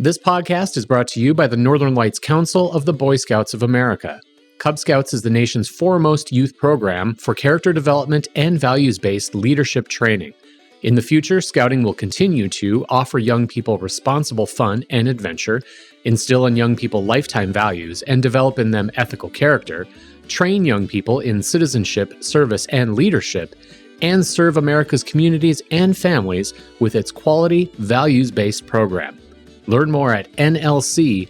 This podcast is brought to you by the Northern Lights Council of the Boy Scouts of America. Cub Scouts is the nation's foremost youth program for character development and values-based leadership training. In the future, Scouting will continue to offer young people responsible fun and adventure, instill in young people lifetime values, and develop in them ethical character, train young people in citizenship, service, and leadership, and serve America's communities and families with its quality, values-based program. Learn more at nlcbsa.org.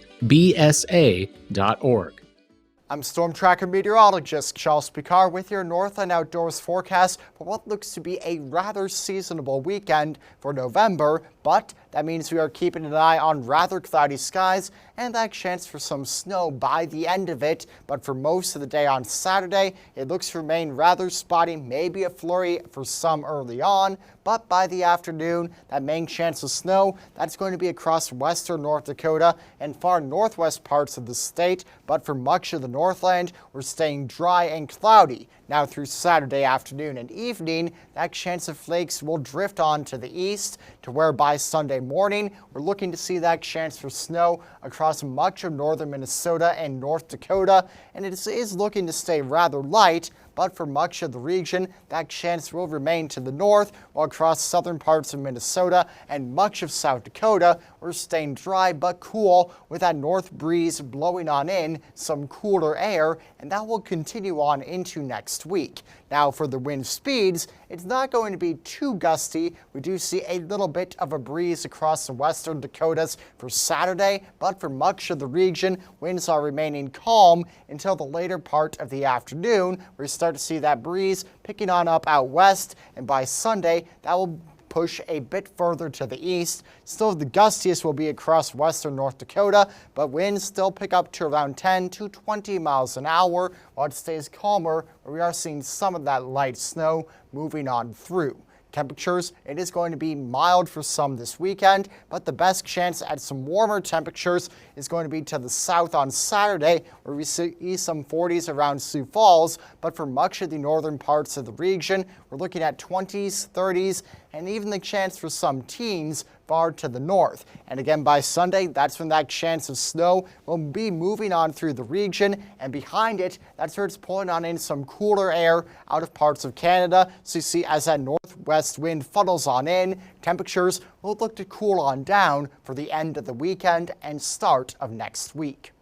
I'm Storm Tracker meteorologist Charles Picard with your Northland Outdoors forecast for what looks to be a rather seasonable weekend for November, but that means we are keeping an eye on rather cloudy skies and that chance for some snow by the end of it. But for most of the day on Saturday, it looks to remain rather spotty, maybe a flurry for some early on, but by the afternoon, that main chance of snow, that's going to be across western North Dakota and far northwest parts of the state. But for much of the Northland, we're staying dry and cloudy. Now through Saturday afternoon and evening, that chance of flakes will drift on to the east to where by Sunday morning, we're looking to see that chance for snow across much of northern Minnesota and North Dakota. And it is looking to stay rather light, but for much of the region, that chance will remain to the north, while across southern parts of Minnesota and much of South Dakota, we're staying dry but cool with that north breeze blowing on in some cooler air, and that will continue on into next week. Now for the wind speeds, it's not going to be too gusty. We do see a little bit of a breeze across the western Dakotas for Saturday, but for much of the region, winds are remaining calm until the later part of the afternoon. We start to see that breeze picking on up out west, and by Sunday, that will push a bit further to the east. Still, the gustiest will be across western North Dakota, but winds still pick up to around 10 to 20 miles an hour, while it stays calmer, where we are seeing some of that light snow moving on through. Temperatures, it is going to be mild for some this weekend, but the best chance at some warmer temperatures is going to be to the south on Saturday, where we see some 40s around Sioux Falls. But for much of the northern parts of the region, we're looking at 20s, 30s, and even the chance for some teens far to the north. And again, by Sunday, that's when that chance of snow will be moving on through the region, and behind it, that's where it's pulling on in some cooler air out of parts of Canada. So you see, as that northwest wind funnels on in, temperatures will look to cool on down for the end of the weekend and start of next week.